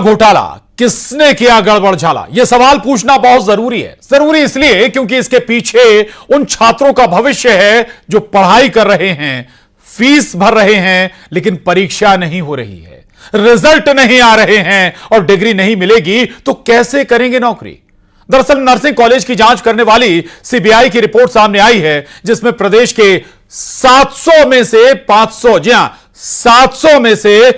घोटाला किसने किया गड़बड़ झाला, यह सवाल पूछना बहुत जरूरी है। जरूरी इसलिए क्योंकि इसके पीछे उन छात्रों का भविष्य है जो पढ़ाई कर रहे हैं, फीस भर रहे हैं, लेकिन परीक्षा नहीं हो रही है, रिजल्ट नहीं आ रहे हैं और डिग्री नहीं मिलेगी तो कैसे करेंगे नौकरी। दरअसल नर्सिंग कॉलेज की जांच करने वाली सीबीआई की रिपोर्ट सामने आई है जिसमें प्रदेश के 700 में से 500, जी हां 700 में से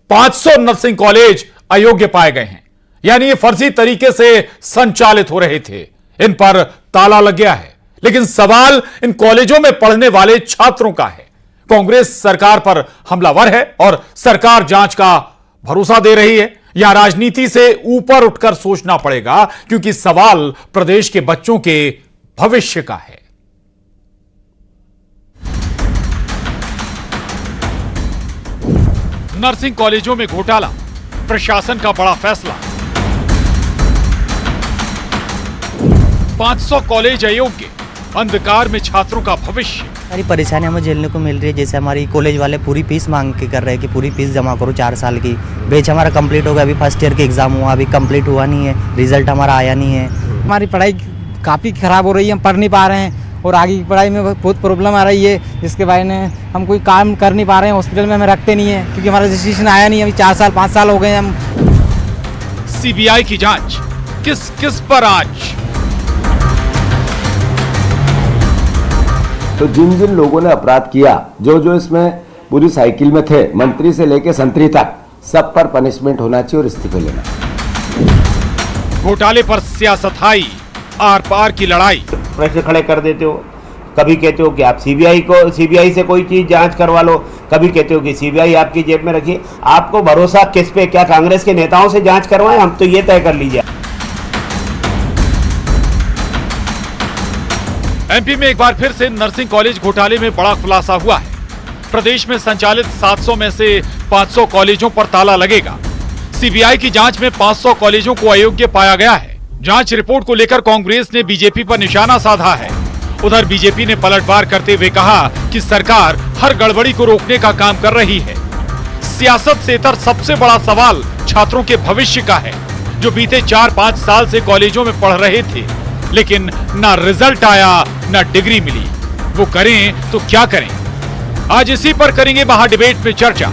500 नर्सिंग कॉलेज अयोग्य पाए गए हैं। यानी ये फर्जी तरीके से संचालित हो रहे थे, इन पर ताला लग गया है। लेकिन सवाल इन कॉलेजों में पढ़ने वाले छात्रों का है। कांग्रेस सरकार पर हमलावर है और सरकार जांच का भरोसा दे रही है, या राजनीति से ऊपर उठकर सोचना पड़ेगा क्योंकि सवाल प्रदेश के बच्चों के भविष्य का है। नर्सिंग कॉलेजों में घोटाला, प्रशासन का बड़ा फैसला। 500 कॉलेज अयोग्य, अंधकार में छात्रों का भविष्य। सारी परेशानी हमें झेलने को मिल रही है। जैसे हमारी कॉलेज वाले पूरी फीस मांग के कर रहे हैं कि पूरी फीस जमा करो 4 साल की। बैच हमारा कंप्लीट हो गया, अभी फर्स्ट ईयर के एग्जाम हुआ, अभी कंप्लीट हुआ नहीं है, रिजल्ट हमारा आया नहीं है। हमारी पढ़ाई काफ़ी ख़राब हो रही है, हम पढ़ नहीं पा रहे हैं और आगे की पढ़ाई में बहुत प्रॉब्लम आ रही है, जिसके बारे में हम कोई काम कर नहीं पा रहे हैं। हॉस्पिटल में हमें रखते नहीं है क्योंकि हमारा रजिस्ट्रेशन आया नहीं, अभी 4 साल 5 साल हो गए हम। सीबीआई की जांच किस किस पर आज? तो जिन जिन लोगों ने अपराध किया, जो जो इसमें पूरी साइकिल में थे, मंत्री से लेके संतरी तक, सब पर पनिशमेंट होना चाहिए और इस्तीफे लेना। घोटाले पर सियासत हाई, आर पार की लड़ाई। प्रश्न खड़े कर देते हो, कभी कहते हो कि आप सीबीआई से कोई चीज जांच करवा लो, कभी कहते हो कि सीबीआई आपकी जेब में रखिए। आपको भरोसा किस पे? क्या कांग्रेस के नेताओं से जांच करवाएं? हम तो ये तय कर लीजिए। एमपी में एक बार फिर से नर्सिंग कॉलेज घोटाले में बड़ा खुलासा हुआ है। प्रदेश में संचालित 700 में से 500 कॉलेजों पर ताला लगेगा। सीबीआई की जांच में 500 कॉलेजों को अयोग्य पाया गया है। जांच रिपोर्ट को लेकर कांग्रेस ने बीजेपी पर निशाना साधा है। उधर बीजेपी ने पलटवार करते हुए कहा कि सरकार हर गड़बड़ी को रोकने का काम कर रही है। सियासत से इतर सबसे बड़ा सवाल छात्रों के भविष्य का है, जो बीते 4-5 साल से कॉलेजों में पढ़ रहे थे, लेकिन ना रिजल्ट आया ना डिग्री मिली। वो करें तो क्या करें? आज इसी पर करेंगे महा डिबेट में चर्चा।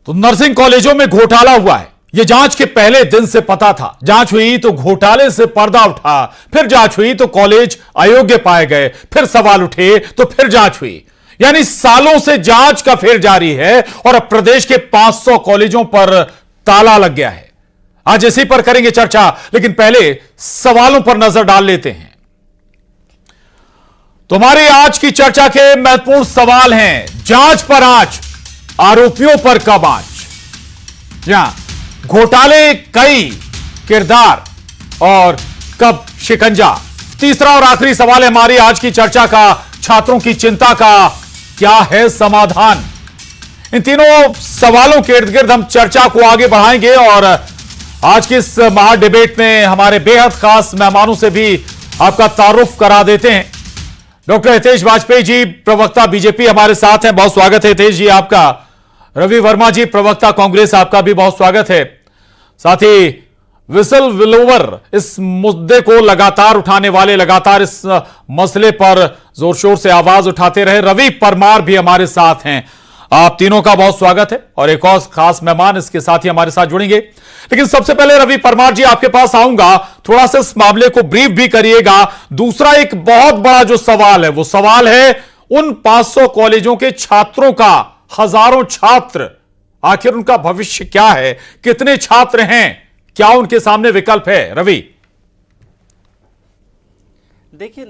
तो नर्सिंग कॉलेजों में घोटाला हुआ है, यह जांच के पहले दिन से पता था। जांच हुई तो घोटाले से पर्दा उठा, फिर जांच हुई तो कॉलेज अयोग्य पाए गए, फिर सवाल उठे तो फिर जांच हुई। यानी सालों से जांच का फेर जारी है और अब प्रदेश के 500 कॉलेजों पर ताला लग गया है। आज इसी पर करेंगे चर्चा, लेकिन पहले सवालों पर नजर डाल लेते हैं। तुम्हारी आज की चर्चा के महत्वपूर्ण सवाल हैं: जांच पर आंच, आरोपियों पर कब आंच? घोटाले कई, किरदार और कब शिकंजा? तीसरा और आखिरी सवाल है हमारी आज की चर्चा का: छात्रों की चिंता का क्या है समाधान? इन तीनों सवालों के इर्द गिर्द हम चर्चा को आगे बढ़ाएंगे और आज की इस महा डिबेट में हमारे बेहद खास मेहमानों से भी आपका तारुफ करा देते हैं। डॉक्टर हितेश वाजपेयी जी, प्रवक्ता बीजेपी, हमारे साथ हैं। बहुत स्वागत है हितेश जी आपका। रवि वर्मा जी, प्रवक्ता कांग्रेस, आपका भी बहुत स्वागत है। साथ ही विसल विलोवर, इस मुद्दे को लगातार उठाने वाले, लगातार इस मसले पर जोर शोर से आवाज उठाते रहे, रवि परमार भी हमारे साथ हैं। आप तीनों का बहुत स्वागत है और एक और खास मेहमान इसके साथ ही हमारे साथ जुड़ेंगे। लेकिन सबसे पहले रवि परमार जी आपके पास आऊंगा, थोड़ा सा इस मामले को ब्रीफ भी करिएगा। दूसरा एक बहुत बड़ा जो सवाल है वो सवाल है उन 500 कॉलेजों के छात्रों का। हजारों छात्र, आखिर उनका भविष्य क्या है? कितने छात्र हैं? क्या उनके सामने विकल्प है? रवि। देखिए,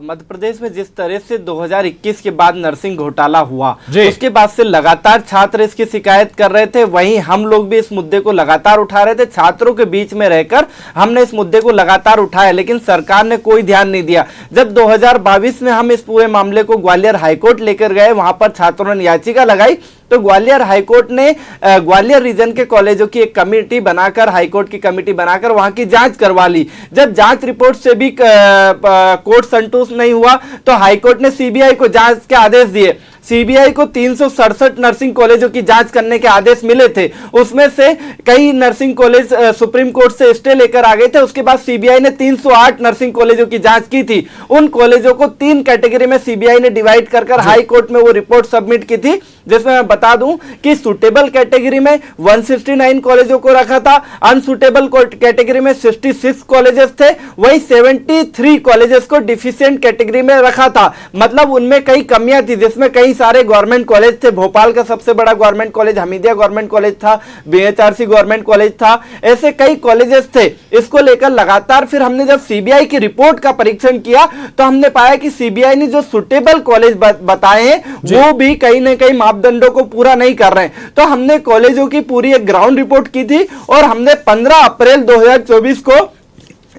मध्य प्रदेश में जिस तरह से 2021 के बाद नर्सिंग घोटाला हुआ, उसके बाद से लगातार छात्र इसकी शिकायत कर रहे थे। वहीं हम लोग भी इस मुद्दे को लगातार उठा रहे थे। छात्रों के बीच में रहकर हमने इस मुद्दे को लगातार उठाया, लेकिन सरकार ने कोई ध्यान नहीं दिया। जब 2022 में हम इस पूरे मामले को ग्वालियर हाईकोर्ट लेकर गए, वहां पर छात्रों ने याचिका लगाई, तो ग्वालियर हाईकोर्ट ने ग्वालियर रीजन के कॉलेजों की एक कमेटी बनाकर, हाईकोर्ट की कमेटी बनाकर वहां की जांच करवा ली। जब जांच रिपोर्ट से भी कोर्ट संतुष्ट नहीं हुआ तो हाईकोर्ट ने सीबीआई को जांच के आदेश दिए। सीबीआई को 367 नर्सिंग कॉलेजों की जांच करने के आदेश मिले थे, उसमें से कई नर्सिंग कॉलेज सुप्रीम कोर्ट से स्टे लेकर आ गए थे। उसके बाद सीबीआई ने 308 नर्सिंग कॉलेजों की जांच की थी। उन कॉलेजों को 3 कैटेगरी में सीबीआई ने डिवाइड कर हाई कोर्ट में वो रिपोर्ट सबमिट की थी, जिसमें मैं बता दूं कि सुटेबल कैटेगरी में 169 कॉलेजों को रखा था, अनसुटेबल कैटेगरी में 66 कॉलेजेस थे, वही 73 कॉलेजेस को डिफिशिएंट कैटेगरी में रखा था। मतलब उनमें कई कमियां थी, जिसमें कई सारे गवर्नमेंट कॉलेज थे। भोपाल का सबसे बड़ा government college Hamidia government college था, बीएचआरसी गवर्नमेंट कॉलेज था, ऐसे कई कॉलेजेस थे। इसको लेकर लगातार फिर हमने जब सीबीआई की रिपोर्ट का परीक्षण किया तो हमने पाया कि सीबीआई ने जो सुटेबल कॉलेज बताए हैं वो भी कहीं ना कहीं मापदंडों को पूरा नहीं कर रहे हैं। तो हमने कॉलेजों की पूरी एक ग्राउंड रिपोर्ट की थी और हमने 15 अप्रैल 2024 को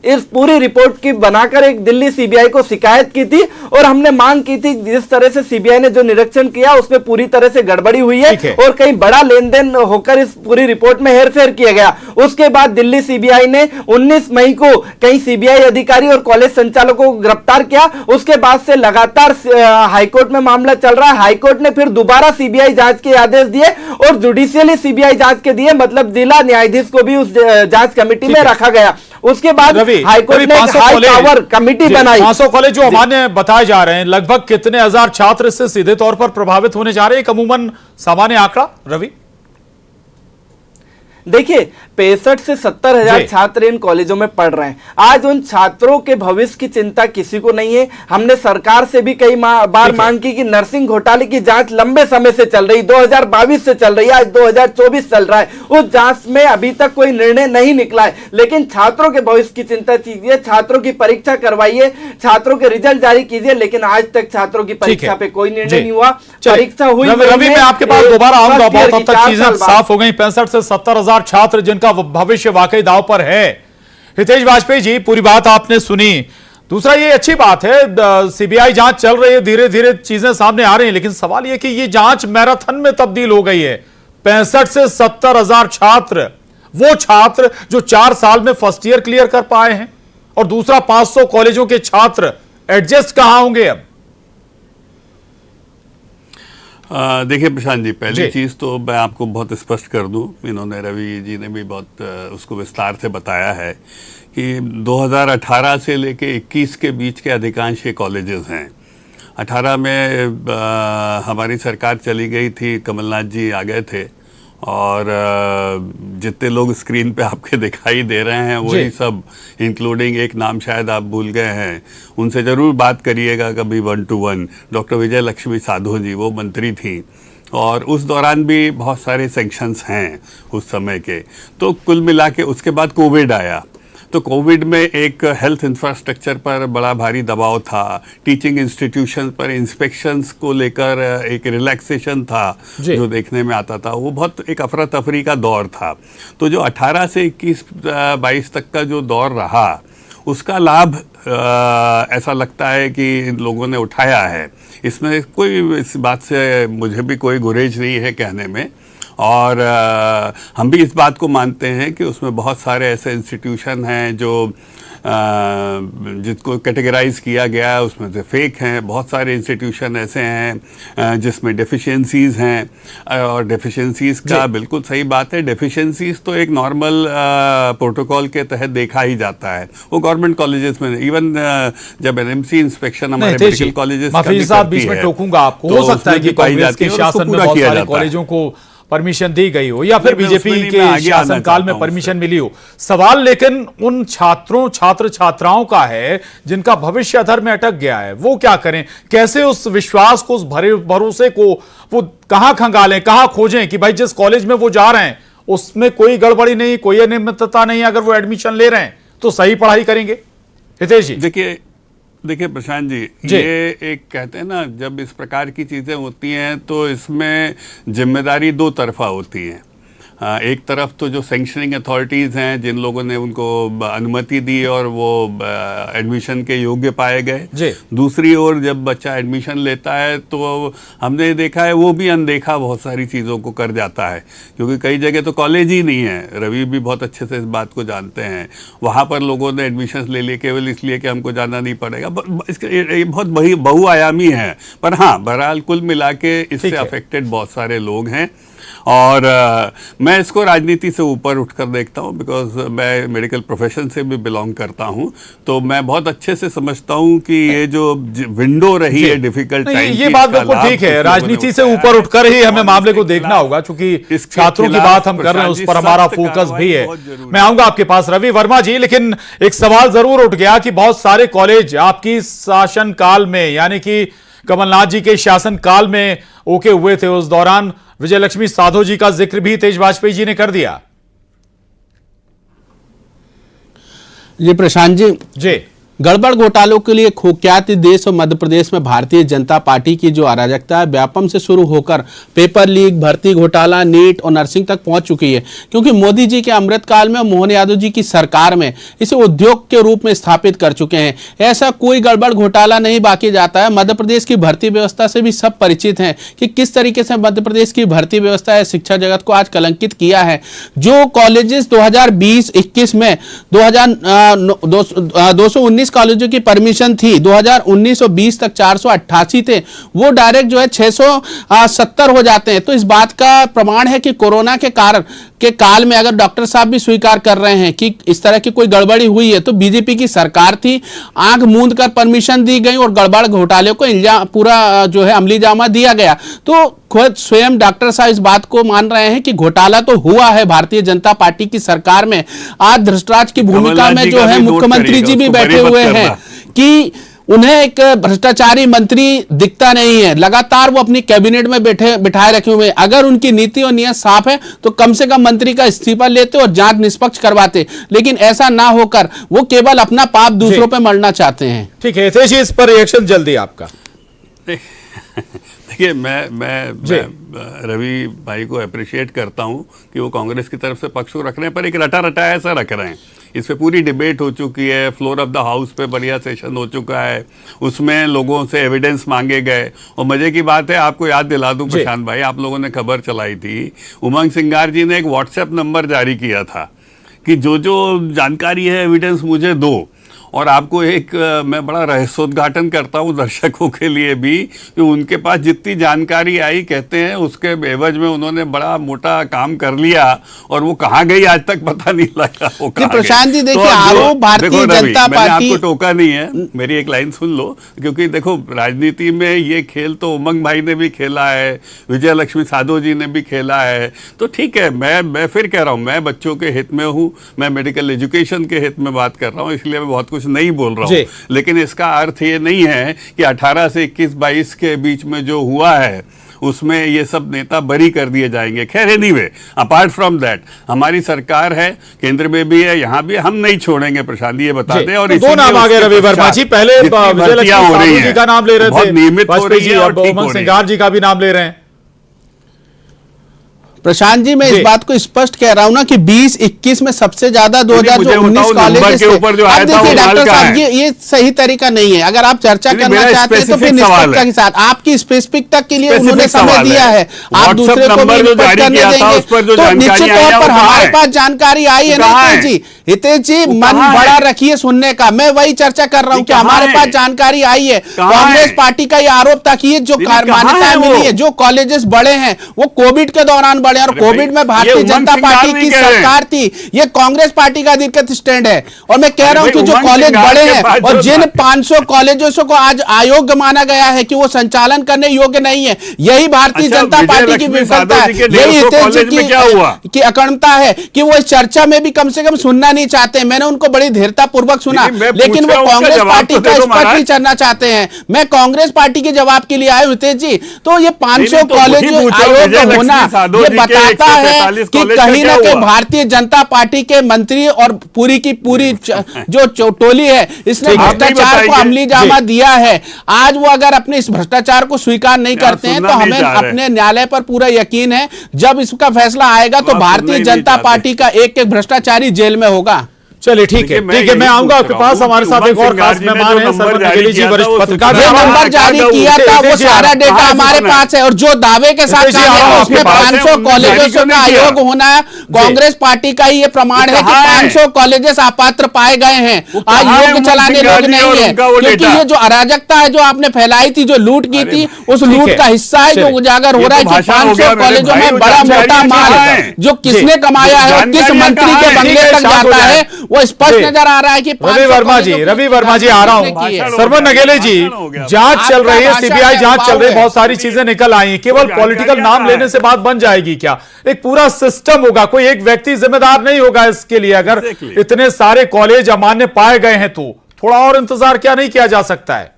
इस पूरी रिपोर्ट की बनाकर एक दिल्ली सीबीआई को शिकायत की थी और हमने मांग की थी जिस तरह से सीबीआई ने जो निरीक्षण किया उसमें पूरी तरह से गड़बड़ी हुई है और कहीं बड़ा लेन देन होकर इस पूरी रिपोर्ट में हेरफेर किया गया। उसके बाद दिल्ली सीबीआई ने 19 मई को कई सीबीआई अधिकारी और कॉलेज संचालकों को गिरफ्तार किया। उसके बाद से लगातार हाईकोर्ट में मामला चल रहा है। हाईकोर्ट ने फिर दोबारा सीबीआई जांच के आदेश दिए और जुडिशियली सीबीआई जांच के दिए, मतलब जिला न्यायाधीश को भी उस जांच कमेटी में रखा गया। उसके बाद हाईकोर्ट ने हाई पावर कमेटी बनाई। 500 कॉलेज जो अमान्य बताए जा रहे हैं, लगभग कितने हजार छात्र इससे सीधे तौर पर प्रभावित होने जा रहे हैं? एक अमूमन सामान्य आंकड़ा रवि? देखिए 65 से 70 हजार छात्र इन कॉलेजों में पढ़ रहे हैं। आज उन छात्रों के भविष्य की चिंता किसी को नहीं है। हमने सरकार से भी कई बार मांग की कि नर्सिंग घोटाले की जांच लंबे समय से चल रही, 2022 से चल रही है, आज 2024 चल रहा है, उस जांच में अभी तक कोई निर्णय नहीं निकला है। लेकिन छात्रों के भविष्य की चिंता कीजिए, छात्रों की परीक्षा करवाइए, छात्रों के रिजल्ट जारी कीजिए, लेकिन आज तक छात्रों की परीक्षा पे कोई निर्णय नहीं हुआ। परीक्षा हुई रवि, मैं आपके पास दोबारा आऊंगा, बहुत हद तक चीजें साफ हो गई। 65 से 70 हजार छात्र जिनका भविष्य वाकई दांव पर है। हितेश वाजपेयी जी, पूरी बात आपने सुनी। दूसरा, ये अच्छी बात है, सीबीआई जांच चल रही है, धीरे धीरे चीजें सामने आ रही हैं, लेकिन सवाल यह कि ये जांच मैराथन में तब्दील हो गई है। 65 से 70 हजार छात्र, वो छात्र जो 4 साल में फर्स्ट ईयर क्लियर कर पाए हैं, और दूसरा 500 कॉलेजों के छात्र एडजस्ट कहां होंगे अब? देखिए प्रशांत जी, पहली चीज़ तो मैं आपको बहुत स्पष्ट कर दूं, इन्होंने रवि जी ने भी बहुत उसको विस्तार से बताया है कि 2018 से लेके 21 के बीच के अधिकांश ये कॉलेजेस हैं। 18 में हमारी सरकार चली गई थी, कमलनाथ जी आ गए थे, और जितने लोग स्क्रीन पे आपके दिखाई दे रहे हैं वही सब, इंक्लूडिंग एक नाम शायद आप भूल गए हैं, उनसे ज़रूर बात करिएगा कभी 1 to 1। डॉक्टर विजय लक्ष्मी साधु जी, वो मंत्री थी, और उस दौरान भी बहुत सारे सेंक्शंस हैं उस समय के। तो कुल मिला के उसके बाद कोविड आया, तो कोविड में एक हेल्थ इंफ्रास्ट्रक्चर पर बड़ा भारी दबाव था, टीचिंग इंस्टीट्यूशन पर इंस्पेक्शंस को लेकर एक रिलैक्सेशन था जो देखने में आता था, वो बहुत एक अफरा तफरी का दौर था। तो जो 18 से 21-22 तक का जो दौर रहा, उसका लाभ ऐसा लगता है कि लोगों ने उठाया है। इसमें कोई, इस बात से मुझे भी कोई गुरेज नहीं है कहने में, और हम भी इस बात को मानते हैं कि उसमें बहुत सारे ऐसे इंस्टीट्यूशन हैं जो जिसको कैटेगराइज किया गया है उसमें से फेक हैं। बहुत सारे इंस्टीट्यूशन ऐसे हैं जिसमें डेफिशिएंसीज हैं, और डेफिशिएंसीज का बिल्कुल सही बात है, डेफिशिएंसीज तो एक नॉर्मल प्रोटोकॉल के तहत देखा ही जाता है। वो गवर्नमेंट कॉलेजेस में, इवन जब एनएमसी इंस्पेक्शन हमारे मेडिकल कॉलेजेस बीच में टोकूंगा आपको, हो सकता है कि कांग्रेस के शासन में बहुत सारे कॉलेजों को परमिशन दी गई हो, या फिर बीजेपी के शासनकाल में परमिशन मिली हो। सवाल लेकिन उन छात्र छात्राओं का है जिनका भविष्य अधर में अटक गया है। वो क्या करें? कैसे उस विश्वास को, उस भरोसे को वो कहां खंगालें, कहां खोजें कि भाई जिस कॉलेज में वो जा रहे हैं उसमें कोई गड़बड़ी नहीं, कोई अनियमितता नहीं, अगर वो एडमिशन ले रहे हैं तो सही पढ़ाई करेंगे? हितेश जी, देखिए प्रशांत जी, ये एक कहते हैं ना, जब इस प्रकार की चीज़ें होती हैं तो इसमें जिम्मेदारी दो तरफा होती है। एक तरफ तो जो सैंक्शनिंग अथॉरिटीज़ हैं, जिन लोगों ने उनको अनुमति दी और वो एडमिशन के योग्य पाए गए, दूसरी ओर जब बच्चा एडमिशन लेता है तो हमने देखा है वो भी अनदेखा बहुत सारी चीज़ों को कर जाता है, क्योंकि कई जगह तो कॉलेज ही नहीं है। रवि भी बहुत अच्छे से इस बात को जानते हैं। वहाँ पर लोगों ने एडमिशन ले लिए केवल इसलिए कि हमको जाना नहीं पड़ेगा। ये बहुत बहुआयामी है, पर हाँ, बहरहाल कुल मिला के इससे अफेक्टेड बहुत सारे लोग हैं। और मैं इसको राजनीति से ऊपर उठकर देखता हूँ, बिकॉज मैं मेडिकल प्रोफेशन से भी बिलोंग करता हूँ, तो मैं बहुत अच्छे से समझता हूँ कि ये जो विंडो रही है डिफिकल्ट टाइम, ये बात बिल्कुल ठीक है। राजनीति से ऊपर उठकर ही हमें मामले को देखना होगा, क्योंकि छात्रों की बात हम कर रहे हैं, उस पर हमारा फोकस भी है। मैं आऊंगा आपके पास रवि वर्मा जी, लेकिन एक सवाल जरूर उठ गया कि बहुत सारे कॉलेज आपकी शासन काल में, यानी कि कमलनाथ जी के शासन काल में ओके हुए थे। उस दौरान विजय लक्ष्मी साधो जी का जिक्र भी तेज वाजपेयी जी ने कर दिया। जी प्रशांत जी, गड़बड़ घोटालों के लिए कुख्यात देश और मध्य प्रदेश में भारतीय जनता पार्टी की जो अराजकता है व्यापम से शुरू होकर पेपर लीक, भर्ती घोटाला, नीट और नर्सिंग तक पहुंच चुकी है, क्योंकि मोदी जी के अमृतकाल में, मोहन यादव जी की सरकार में इसे उद्योग के रूप में स्थापित कर चुके हैं। ऐसा कोई गड़बड़ घोटाला नहीं बाकी जाता है। मध्य प्रदेश की भर्ती व्यवस्था से भी सब परिचित हैं कि किस तरीके से मध्य प्रदेश की भर्ती व्यवस्था है शिक्षा जगत को आज कलंकित किया है। जो कॉलेजेस 2020-21 में 219 कॉलेजों की परमिशन थी, 2019 और 20 तक 488 थे, वो डायरेक्ट जो है 670 हो जाते हैं। तो इस बात का प्रमाण है कि कोरोना के काल में अगर डॉक्टर साहब भी स्वीकार कर रहे हैं कि इस तरह की कोई गड़बड़ी हुई है, तो बीजेपी की सरकार थी, आंख मूंद कर परमिशन दी गई और गड़बड़ घोटाले को पूरा जो है अमली जामा दिया गया। तो खुद स्वयं डॉक्टर साहब इस बात को मान रहे हैं कि घोटाला तो हुआ है भारतीय जनता पार्टी की सरकार में। आज धृतराज की भूमिका में जो है मुख्यमंत्री जी भी बैठे हुए हैं कि उन्हें एक भ्रष्टाचारी मंत्री दिखता नहीं है, लगातार वो अपनी कैबिनेट में बिठाए रखे हुए हैं। अगर उनकी नीति और नियत साफ है तो कम से कम मंत्री का इस्तीफा लेते और जांच निष्पक्ष करवाते, लेकिन ऐसा ना होकर वो केवल अपना पाप दूसरों पे मढ़ना चाहते हैं। ठीक है, इस पर रिएक्शन जल्दी आपका। देखिए, मैं रवि भाई को अप्रिशिएट करता हूं कि वो कांग्रेस की तरफ से पक्ष को रख रहे हैं, पर एक रटा ऐसा रख रहे हैं। इस पे पूरी डिबेट हो चुकी है, फ्लोर ऑफ द हाउस पे बढ़िया सेशन हो चुका है, उसमें लोगों से एविडेंस मांगे गए। और मजे की बात है, आपको याद दिला दूं प्रशांत भाई, आप लोगों ने खबर चलाई थी, उमंग सिंगार जी ने एक व्हाट्सएप नंबर जारी किया था कि जो जानकारी है एविडेंस मुझे दो। और आपको एक मैं बड़ा रहस्योद्घाटन करता हूँ दर्शकों के लिए भी कि उनके पास जितनी जानकारी आई, कहते हैं उसके एवज में उन्होंने बड़ा मोटा काम कर लिया और वो कहाँ गई आज तक पता नहीं लगा। वो प्रशांत जी देखिए, आरोप भारतीय जनता पार्टी, आपको टोका नहीं है, मेरी एक लाइन सुन लो, क्योंकि देखो राजनीति में ये खेल तो उमंग भाई ने भी खेला है, विजय लक्ष्मी साधो जी ने भी खेला है, तो ठीक है। मैं फिर कह रहा हूँ, मैं बच्चों के हित में हूँ, मैं मेडिकल एजुकेशन के हित में बात कर रहा हूँ, इसलिए मैं बहुत कुछ नहीं बोल रहा हूं। लेकिन इसका अर्थ ये नहीं है कि 18 से 21-22 के बीच में जो हुआ है उसमें ये सब नेता बरी कर दिए जाएंगे। खैर एनीवे, अपार्ट फ्रॉम दैट हमारी सरकार है, केंद्र में भी है, यहाँ भी, हम नहीं छोड़ेंगे प्रशांत, ये बता दें। और दो नाम आ गए रवि वर्मा जी, पहले विजय लक्ष्मी साधो जी का नाम ले रहे थे, नियमित हो रही है, और उमंग सिंगार जी का भी नाम ले रहे हैं। प्रशांत जी, मैं इस बात को स्पष्ट कह रहा हूं ना कि 20-21 में सबसे ज्यादा 2019 कॉलेजेस थे। अब देखिए डॉक्टर साहब, ये सही तरीका नहीं है। अगर आप चर्चा करना चाहते हैं तो फिर निष्पक्षता के साथ, आपकी स्पेसिफिकता के लिए उन्होंने समय दिया है, आप दूसरे को भी रिपोर्ट करने देंगे तो निश्चित तौर पर हमारे पास जानकारी आई है ना। हितेश जी मन बड़ा रखिए सुनने का, मैं वही चर्चा कर रहा हूँ कि हमारे पास जानकारी आई है। कांग्रेस पार्टी का ये आरोप था कि ये जो मान्यता मिली है, जो कॉलेजेस बड़े हैं वो कोविड के दौरान बढ़े, और कोविड में भारतीय जनता पार्टी की सरकार थी। ये कांग्रेस पार्टी का अधिकृत स्टैंड है। और मैं कह रहा हूं कि जो कॉलेज बड़े हैं और जिन 500 कॉलेजों को आज अयोग्य माना गया है कि वो संचालन करने योग्य नहीं है, यही भारतीय जनता पार्टी की विफलता है, यही हितेश जी की अकड़मता है कि वो इस चर्चा में भी कम से कम सुनना नहीं चाहते। मैंने उनको बड़ी धीरता पूर्वक सुना, लेकिन वो कांग्रेस पार्टी का स्पष्ट करना चाहते हैं। मैं कांग्रेस पार्टी के जवाब के लिए आया हितेश जी। तो ये 500 कॉलेज अयोग्य होना, ये बताता है कि कहीं ना कहीं भारतीय जनता पार्टी के मंत्री और पूरी की पूरी जो टोली है इसने भ्रष्टाचार को अमली जामा दिया है। आज वो अगर अपने इस भ्रष्टाचार को स्वीकार नहीं करते हैं तो हमें अपने न्यायालय पर पूरा यकीन है, जब इसका फैसला आएगा तो भारतीय जनता पार्टी का एक एक भ्रष्टाचारी जेल में होगा। चलिए ठीक है, मैं आऊंगा आपके पास। हमारे साथ एक और खास मेहमान है, सरवन नगेली जी, वरिष्ठ पत्रकार। ये नंबर जारी किया था, वो सारा डेटा हमारे पास है और जो दावे के साथ उसमें 500 कॉलेजों का आयोग होना है। कांग्रेस पार्टी का ही ये प्रमाण है कि 500 कॉलेजेस अपात्र पाए गए हैं, आयोग चलाने लोग नहीं है, क्योंकि ये जो अराजकता है जो आपने फैलाई थी, जो लूट की थी, उस लूट का हिस्सा है जो उजागर हो रहा है कि 500 कॉलेजों में बड़ा मोटा माल जो किसने कमाया है और किस मंत्री के बंगले तक जाता है वो स्पष्ट नजर आ रहा है कि रवि वर्मा जी आ रहा हूं। सरवन नगेली जी, जांच चल रही है, सीबीआई जांच चल रही है, बहुत सारी चीजें निकल आई, केवल पॉलिटिकल नाम लेने से बात बन जाएगी क्या? एक पूरा सिस्टम होगा, कोई एक व्यक्ति जिम्मेदार नहीं होगा इसके लिए। अगर इतने सारे कॉलेज अमान्य पाए गए हैं तो थोड़ा और इंतजार क्या नहीं किया जा सकता है?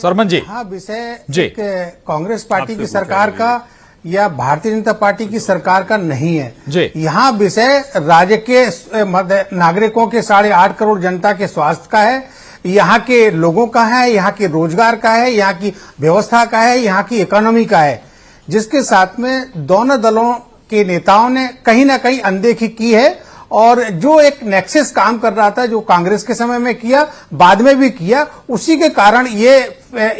सरमन जी, हाँ, विषय कांग्रेस पार्टी की सरकार का या भारतीय जनता पार्टी की सरकार का नहीं है। यहाँ विषय राज्य के नागरिकों के 8.5 करोड़ जनता के स्वास्थ्य का है, यहाँ के लोगों का है, यहाँ के रोजगार का है, यहाँ की व्यवस्था का है, यहाँ की इकोनॉमी का है, जिसके साथ में दोनों दलों के नेताओं ने कहीं ना कहीं अनदेखी की है। और जो एक नेक्सस काम कर रहा था, जो कांग्रेस के समय में किया, बाद में भी किया, उसी के कारण ये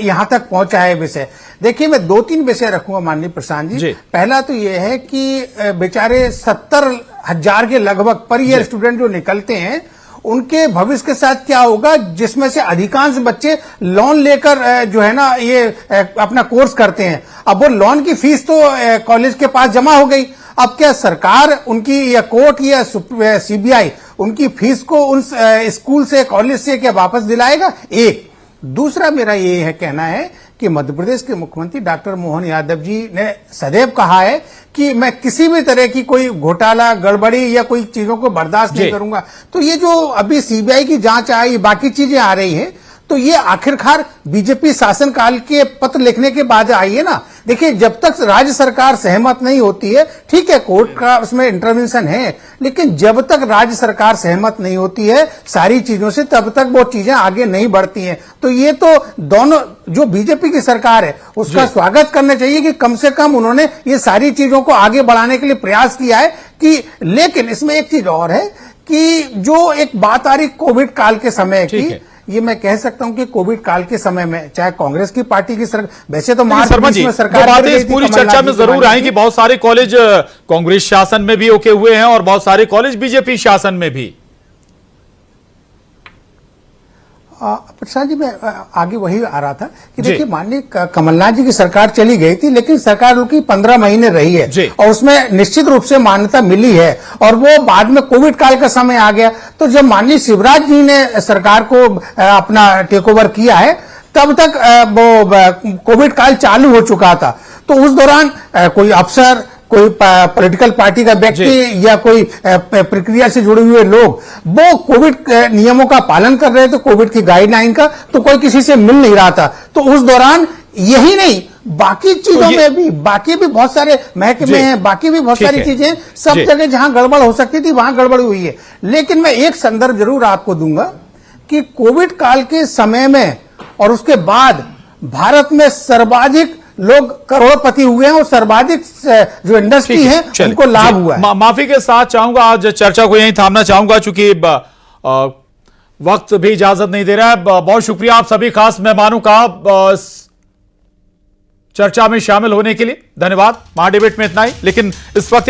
यहां तक पहुंचा है विषय। देखिए, मैं 2-3 विषय रखूंगा माननीय प्रशांत जी। पहला तो ये है कि बेचारे 70,000 के लगभग पर ईयर स्टूडेंट जो निकलते हैं, उनके भविष्य के साथ क्या होगा, जिसमें से अधिकांश बच्चे लोन लेकर जो है ना ये अपना कोर्स करते हैं। अब वो लोन की फीस तो कॉलेज के पास जमा हो गई, अब क्या सरकार उनकी या कोर्ट या सीबीआई उनकी फीस को उन स्कूल से कॉलेज से क्या वापस दिलाएगा? एक। दूसरा मेरा ये है कहना है कि मध्य प्रदेश के मुख्यमंत्री डॉक्टर मोहन यादव जी ने सदैव कहा है कि मैं किसी भी तरह की कोई घोटाला, गड़बड़ी या कोई चीजों को बर्दाश्त नहीं करूंगा। तो ये जो अभी सीबीआई की जांच आई, बाकी चीजें आ रही हैं, तो ये आखिरकार बीजेपी शासनकाल के पत्र लिखने के बाद आई है ना। देखिए, जब तक राज्य सरकार सहमत नहीं होती है, ठीक है, कोर्ट का उसमें इंटरवेंशन है, लेकिन जब तक राज्य सरकार सहमत नहीं होती है सारी चीजों से, तब तक वो चीजें आगे नहीं बढ़ती हैं। तो ये तो दोनों जो बीजेपी की सरकार है उसका स्वागत करना चाहिए कि कम से कम उन्होंने ये सारी चीजों को आगे बढ़ाने के लिए प्रयास किया है कि। लेकिन इसमें एक चीज और है कि जो एक बात आ रही कोविड काल के समय की, ये मैं कह सकता हूं कि कोविड काल के समय में चाहे कांग्रेस की पार्टी की सरकार, वैसे तो मार्च में सरकार बातें इस पूरी चर्चा में जरूर आई कि बहुत सारे कॉलेज कांग्रेस शासन में भी ओके हुए हैं और बहुत सारे कॉलेज बीजेपी शासन में भी। प्रसाद जी, मैं आगे वही आ रहा था कि देखिए, माननीय कमलनाथ जी की सरकार चली गई थी, लेकिन सरकार उनकी 15 महीने रही है और उसमें निश्चित रूप से मान्यता मिली है। और वो बाद में कोविड काल का समय आ गया, तो जब माननीय शिवराज जी ने सरकार को अपना टेक ओवर किया है, तब तक वो कोविड काल चालू हो चुका था। तो उस दौरान कोई अफसर, कोई पॉलिटिकल पार्टी का व्यक्ति या कोई प्रक्रिया से जुड़े हुए लोग वो कोविड नियमों का पालन कर रहे थे, कोविड की गाइडलाइन का, तो कोई किसी से मिल नहीं रहा था। तो उस दौरान यही नहीं, बाकी चीजों में भी, बाकी भी बहुत सारे महकमे हैं, बाकी भी बहुत सारी चीजें, सब जगह जहां गड़बड़ हो सकती थी वहां गड़बड़ हुई है। लेकिन मैं एक संदर्भ जरूर आपको दूंगा कि कोविड काल के समय में और उसके बाद भारत में सर्वाधिक लोग करोड़पति हुए हैं और सर्वाधिक जो इंडस्ट्री है उनको लाभ हुआ है। माफी के साथ चाहूंगा आज चर्चा को यहीं थामना चाहूंगा, चूंकि वक्त भी इजाजत नहीं दे रहा है। बहुत शुक्रिया आप सभी खास मेहमानों का चर्चा में शामिल होने के लिए, धन्यवाद। महाडिबेट में इतना ही, लेकिन इस वक्त